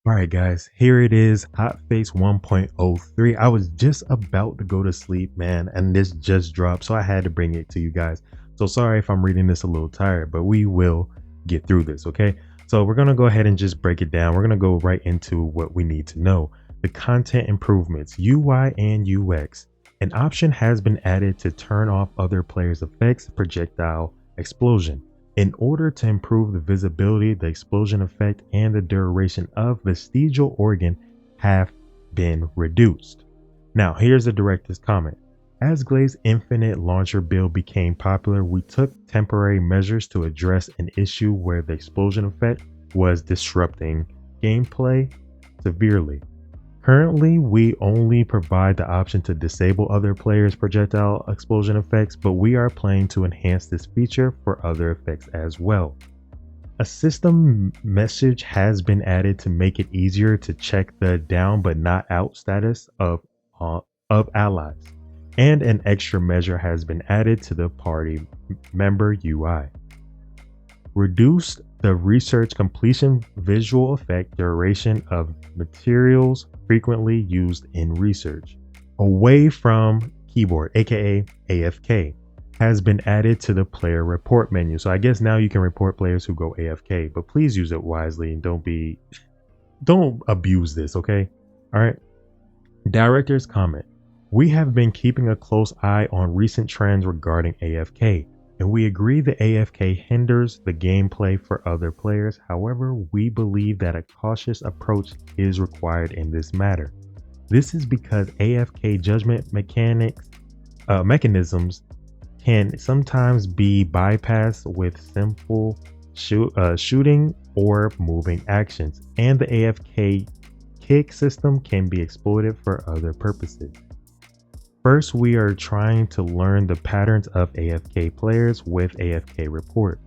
All right, guys, here it is, Hotfix 1.0.3. I was just about to go to sleep, man, and this just dropped, so I had to bring it to you guys. So sorry if I'm reading this a little tired, but we will get through this, okay? So we're gonna go ahead and just break it down. We're gonna go right into what we need to know. The content improvements, UI and UX. An option has been added to turn off other players' effects, projectile explosion. In order to improve the visibility, the explosion effect, and the duration of vestigial organ have been reduced. Now, here's the director's comment. As Glaze Infinite launcher build became popular, we took temporary measures to address an issue where the explosion effect was disrupting gameplay severely. Currently, we only provide the option to disable other players' projectile explosion effects, but we are planning to enhance this feature for other effects as well. A system message has been added to make it easier to check the down but not out status of allies, and an extra measure has been added to the party member UI. Reduced the research completion visual effect duration of materials frequently used in research. Away from keyboard, aka AFK, has been added to the player report menu. So I guess now you can report players who go AFK, but please use it wisely and don't abuse this, okay? All right. Director's comment. We have been keeping a close eye on recent trends regarding AFK, and we agree the AFK hinders the gameplay for other players. However, we believe that a cautious approach is required in this matter. This is because AFK judgment mechanisms can sometimes be bypassed with simple shooting or moving actions, and the AFK kick system can be exploited for other purposes. First, we are trying to learn the patterns of AFK players with AFK report.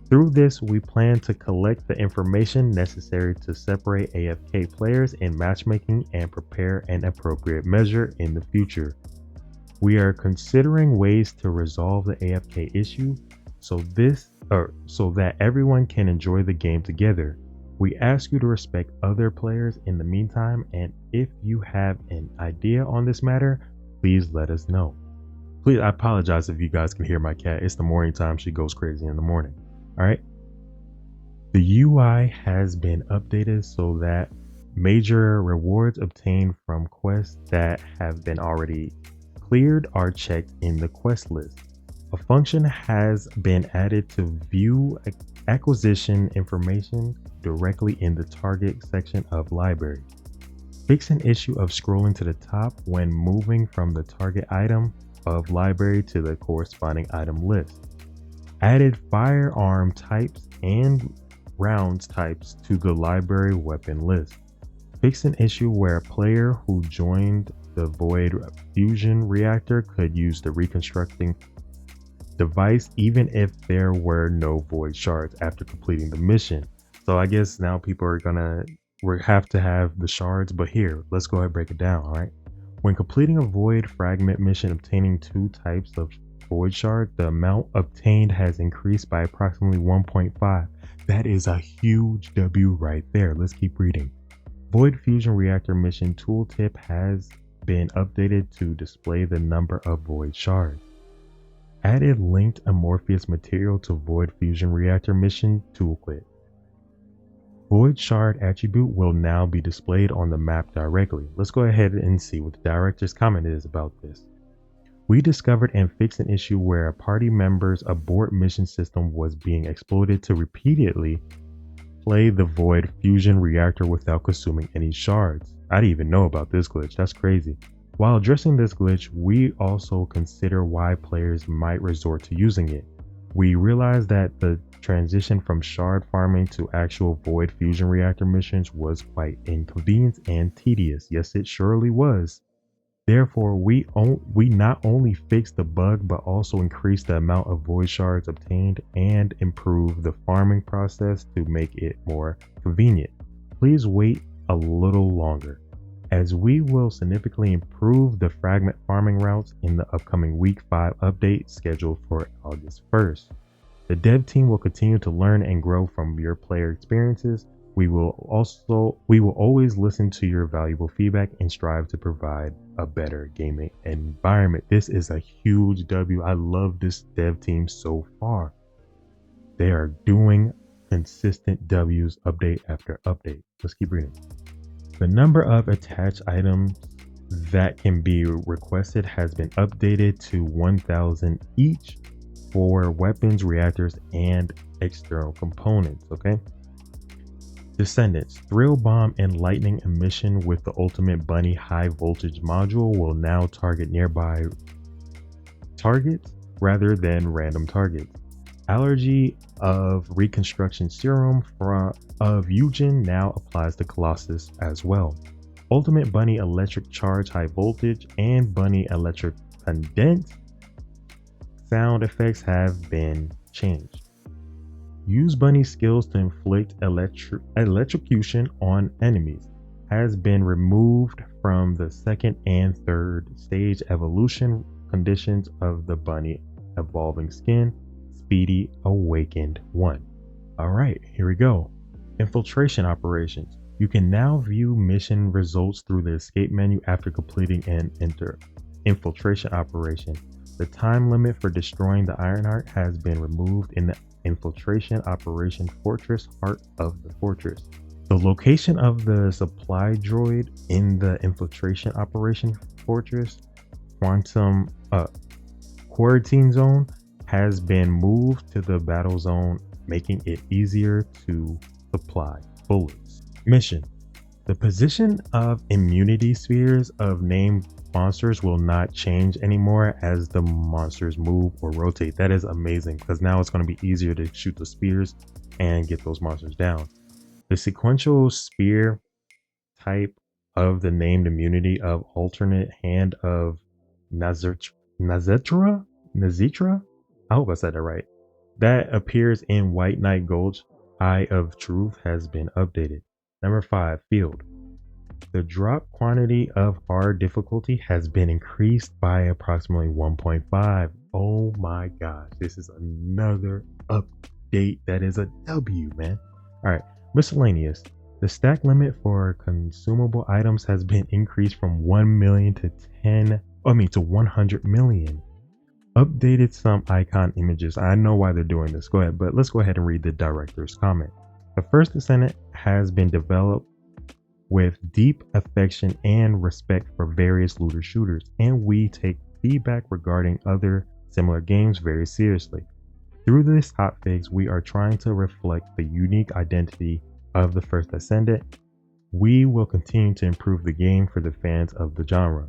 Through this, we plan to collect the information necessary to separate AFK players in matchmaking and prepare an appropriate measure in the future. We are considering ways to resolve the AFK issue so that everyone can enjoy the game together. We ask you to respect other players in the meantime, and if you have an idea on this matter, please let us know. Please, I apologize if you guys can hear my cat. It's the morning time. She goes crazy in the morning. All right. The UI has been updated so that major rewards obtained from quests that have been already cleared are checked in the quest list. A function has been added to view acquisition information directly in the target section of library. Fix an issue of scrolling to the top when moving from the target item of library to the corresponding item list. Added firearm types and rounds types to the library weapon list. Fix an issue where a player who joined the Void Fusion Reactor could use the reconstructing device even if there were no Void Shards after completing the mission. So I guess now people are gonna have to have the shards, but here, let's go ahead and break it down, alright? When completing a Void Fragment mission obtaining 2 types of Void Shard, the amount obtained has increased by approximately 1.5. That is a huge W right there. Let's keep reading. Void Fusion Reactor mission tooltip has been updated to display the number of Void Shards. Added linked amorphous material to Void Fusion Reactor mission toolkit. Void Shard attribute will now be displayed on the map directly. Let's go ahead and see what the director's comment is about this. We discovered and fixed an issue where a party member's abort mission system was being exploited to repeatedly play the Void Fusion Reactor without consuming any shards. I didn't even know about this glitch. That's crazy. While addressing this glitch, we also consider why players might resort to using it. We realized that the transition from shard farming to actual Void Fusion Reactor missions was quite inconvenient and tedious. Yes, it surely was. Therefore, we not only fixed the bug, but also increased the amount of Void Shards obtained and improved the farming process to make it more convenient. Please wait a little longer, as we will significantly improve the fragment farming routes in the upcoming Week 5 update scheduled for August 1st. The dev team will continue to learn and grow from your player experiences. We will always listen to your valuable feedback and strive to provide a better gaming environment. This is a huge W. I love this dev team so far. They are doing consistent W's update after update. Let's keep reading. The number of attached items that can be requested has been updated to 1,000 each for weapons, reactors, and external components. Okay. Descendants, Thrill Bomb and Lightning Emission with the Ultimate Bunny High Voltage module will now target nearby targets rather than random targets. Allergy of Reconstruction Serum of Eugen now applies to Colossus as well. Ultimate Bunny Electric Charge High Voltage and Bunny Electric Condense sound effects have been changed. Use Bunny skills to inflict electrocution on enemies has been removed from the second and third stage evolution conditions of the Bunny evolving skin. Speedy Awakened 1. Alright, here we go. Infiltration operations. You can now view mission results through the escape menu after completing an infiltration operation. The time limit for destroying the Ironheart has been removed in the Infiltration Operation Fortress Heart of the Fortress. The location of the supply droid in the Infiltration Operation Fortress Quantum Quarantine Zone has been moved to the battle zone, making it easier to supply bullets. Mission. The position of immunity spheres of named monsters will not change anymore as the monsters move or rotate. That is amazing because now it's going to be easier to shoot the spears and get those monsters down. The sequential spear type of the named immunity of alternate hand of Nazitra? I hope I said that right. That appears in White Knight Gulch Eye of Truth has been updated. Number 5, Field. The drop quantity of hard difficulty has been increased by approximately 1.5. Oh my gosh, this is another update that is a W, man. Alright, miscellaneous. The stack limit for consumable items has been increased from 1 million to 100 million. Updated some icon images. I know why they're doing this. Go ahead, but let's go ahead and read the director's comment. The First Descendant has been developed with deep affection and respect for various looter shooters, and we take feedback regarding other similar games very seriously. Through this hotfix, we are trying to reflect the unique identity of the First Descendant. We will continue to improve the game for the fans of the genre.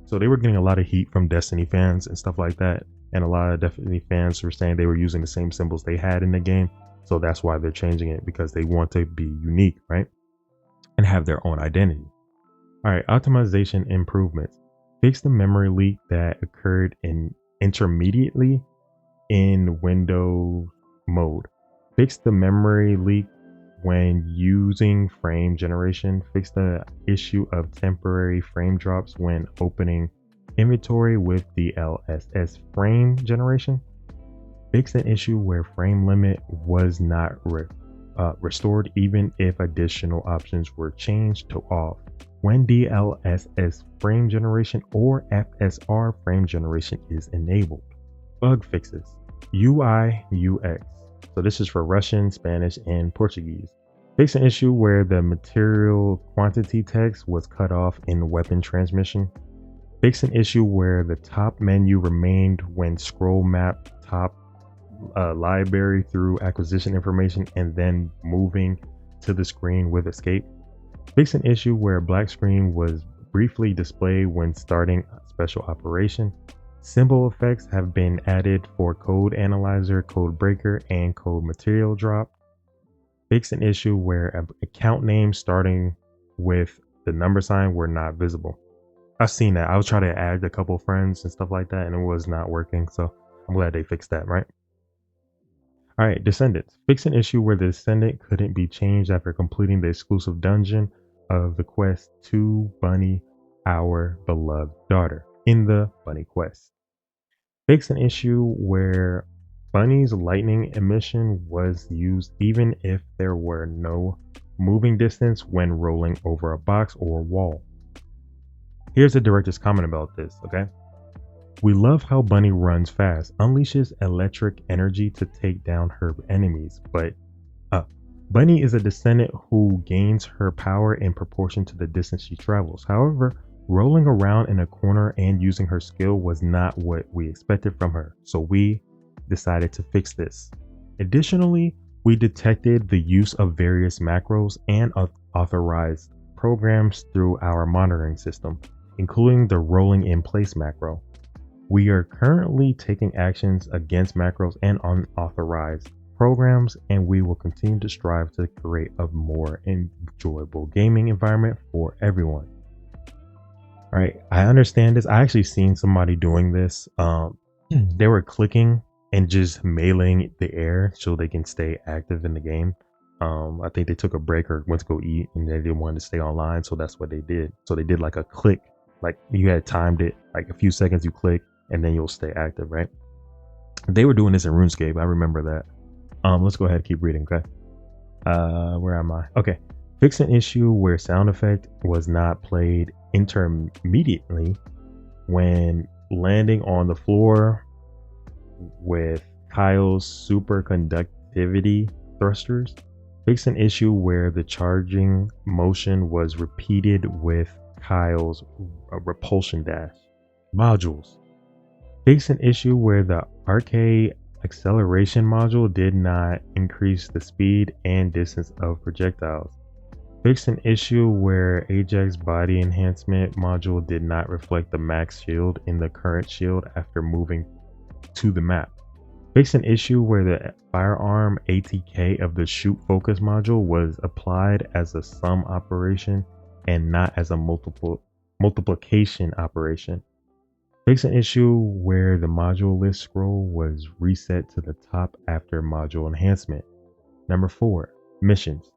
So they were getting a lot of heat from Destiny fans and stuff like that, and a lot of Destiny fans were saying they were using the same symbols they had in the game, so that's why they're changing it, because they want to be unique, right? And have their own identity. Alright, optimization improvements. Fix the memory leak that occurred intermediately in Windows mode. Fix the memory leak when using frame generation. Fix the issue of temporary frame drops when opening inventory with DLSS frame generation. Fix an issue where frame limit was not restored even if additional options were changed to off when DLSS frame generation or FSR frame generation is enabled. Bug fixes. UI UX. So this is for Russian, Spanish, and Portuguese. Fix an issue where the material quantity text was cut off in weapon transmission. Fix an issue where the top menu remained when scroll map top library through acquisition information and then moving to the screen with escape. Fix an issue where a black screen was briefly displayed when starting a special operation. Symbol effects have been added for code analyzer, code breaker, and code material drop. Fix an issue where account names starting with the number sign were not visible. I've seen that. I was trying to add a couple friends and stuff like that, and it was not working, so I'm glad they fixed that, right? Alright, Descendants. Fix an issue where the Descendant couldn't be changed after completing the exclusive dungeon of the quest to Bunny, our beloved daughter, in the Bunny quest. Fix an issue where Bunny's lightning emission was used even if there were no moving distance when rolling over a box or wall. Here's the director's comment about this, okay? We love how Bunny runs fast, unleashes electric energy to take down her enemies, but Bunny is a descendant who gains her power in proportion to the distance she travels. However, rolling around in a corner and using her skill was not what we expected from her, so we decided to fix this. Additionally, we detected the use of various macros and authorized programs through our monitoring system, including the rolling in place macro. We are currently taking actions against macros and unauthorized programs, and we will continue to strive to create a more enjoyable gaming environment for everyone. All right, I understand this. I actually seen somebody doing this. They were clicking and just meleeing the air so they can stay active in the game. I think they took a break or went to go eat and they didn't want to stay online, so that's what they did. So they did like a click, like you had timed it, like a few seconds you click and then you'll stay active, right? They were doing this in RuneScape. I remember that. Let's go ahead and keep reading, okay? Where am I? Okay. Fix an issue where sound effect was not played intermediately when landing on the floor with Kyle's superconductivity thrusters. Fix an issue where the charging motion was repeated with Kyle's repulsion dash. Modules. Fix an issue where the arcade acceleration module did not increase the speed and distance of projectiles. Fix an issue where Ajax's body enhancement module did not reflect the max shield in the current shield after moving to the map. Fix an issue where the firearm ATK of the shoot focus module was applied as a sum operation and not as a multiplication operation. Fix an issue where the module list scroll was reset to the top after module enhancement. Number 4, missions.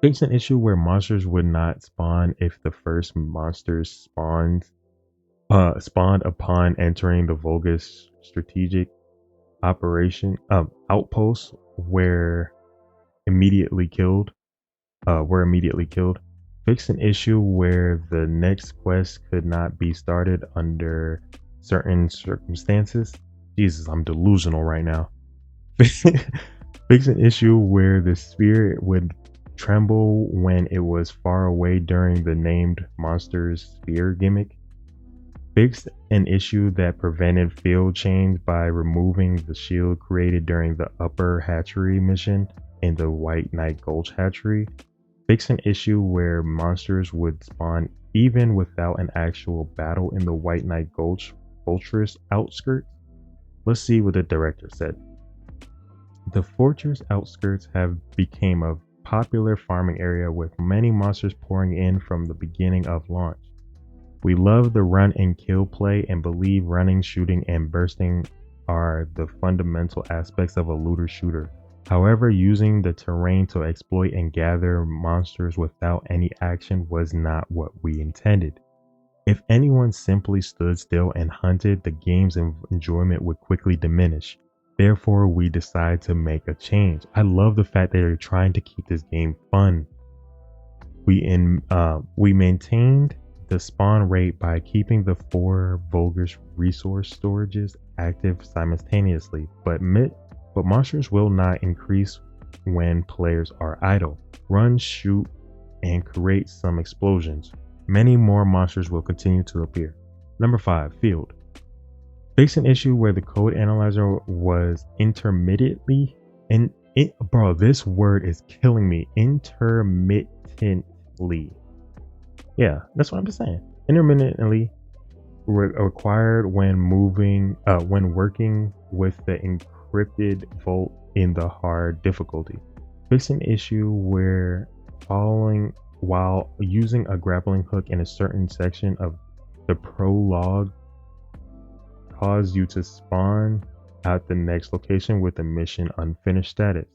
Fix an issue where monsters would not spawn if the first monsters spawned upon entering the Vulgus strategic operation outposts were immediately killed. Fix an issue where the next quest could not be started under certain circumstances. Jesus, I'm delusional right now. Fix an issue where the spirit would tremble when it was far away during the named monster's sphere gimmick. Fix an issue that prevented field change by removing the shield created during the upper hatchery mission in the White Knight Gulch hatchery. Fix an issue where monsters would spawn even without an actual battle in the White Knight Gulch fortress outskirts. Let's see what the director said. The fortress outskirts have become a popular farming area with many monsters pouring in from the beginning of launch. We love the run and kill play and believe running, shooting, and bursting are the fundamental aspects of a looter shooter. However, using the terrain to exploit and gather monsters without any action was not what we intended. If anyone simply stood still and hunted, the game's enjoyment would quickly diminish. Therefore, we decided to make a change. I love the fact that they're trying to keep this game fun. We maintained the spawn rate by keeping the 4 Vulgus resource storages active simultaneously, but monsters will not increase when players are idle. Run, shoot, and create some explosions. Many more monsters will continue to appear. Number 5, field. Fix an issue where the code analyzer was intermittently bro, this word is killing me. Intermittently. Yeah, that's what I'm just saying. Intermittently required when working with the encrypted vault in the hard difficulty. Fix an issue where following while using a grappling hook in a certain section of the prologue cause you to spawn at the next location with the mission unfinished status.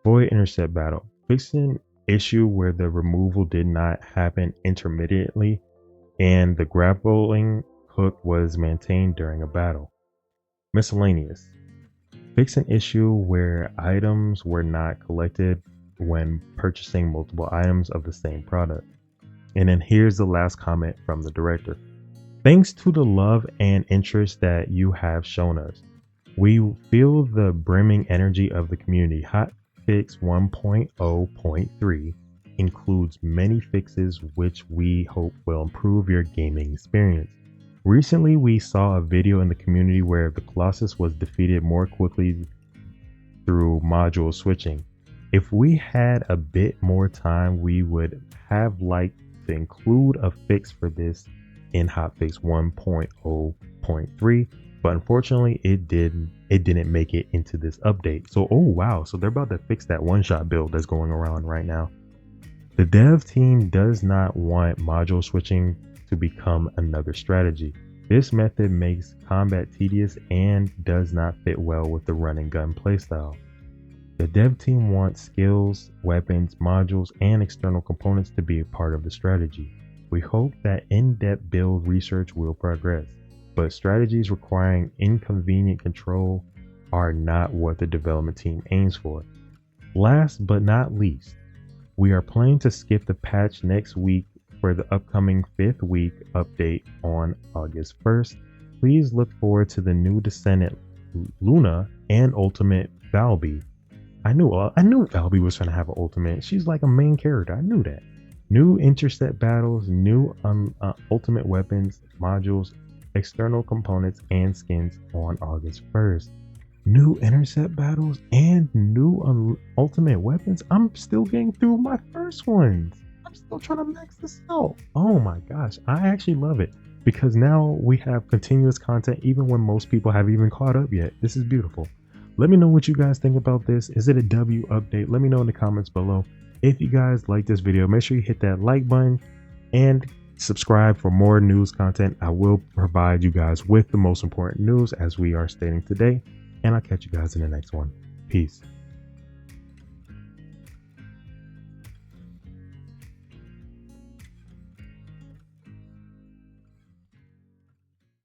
Void intercept battle. Fix an issue where the removal did not happen intermittently and the grappling hook was maintained during a battle. Miscellaneous. Fix an issue where items were not collected when purchasing multiple items of the same product. And then here's the last comment from the director. Thanks to the love and interest that you have shown us, we feel the brimming energy of the community. Hotfix 1.0.3 includes many fixes which we hope will improve your gaming experience. Recently, we saw a video in the community where the Colossus was defeated more quickly through module switching. If we had a bit more time, we would have liked to include a fix for this in Hotfix 1.0.3, but unfortunately it didn't make it into this update. So oh wow, so they're about to fix that one-shot build that's going around right now. The dev team does not want module switching to become another strategy. This method makes combat tedious and does not fit well with the run and gun playstyle. The dev team wants skills, weapons, modules, and external components to be a part of the strategy. We hope that in-depth build research will progress, but strategies requiring inconvenient control are not what the development team aims for. Last but not least, we are planning to skip the patch next week for the upcoming 5th week update on August 1st. Please look forward to the new Descendant Luna and Ultimate Valby. I knew Valby was trying to have an ultimate. She's like a main character. I knew that. New intercept battles, new ultimate weapons, modules, external components, and skins on August 1st. New intercept battles and new ultimate weapons. I'm still getting through my first ones. I'm still trying to max this out. Oh my gosh, I actually love it because now we have continuous content even when most people haven't even caught up yet. This is beautiful. Let me know what you guys think about this. Is it a W update? Let me know in the comments below. If you guys like this video, make sure you hit that like button and subscribe for more news content. I will provide you guys with the most important news as we are stating today, and I'll catch you guys in the next one. Peace.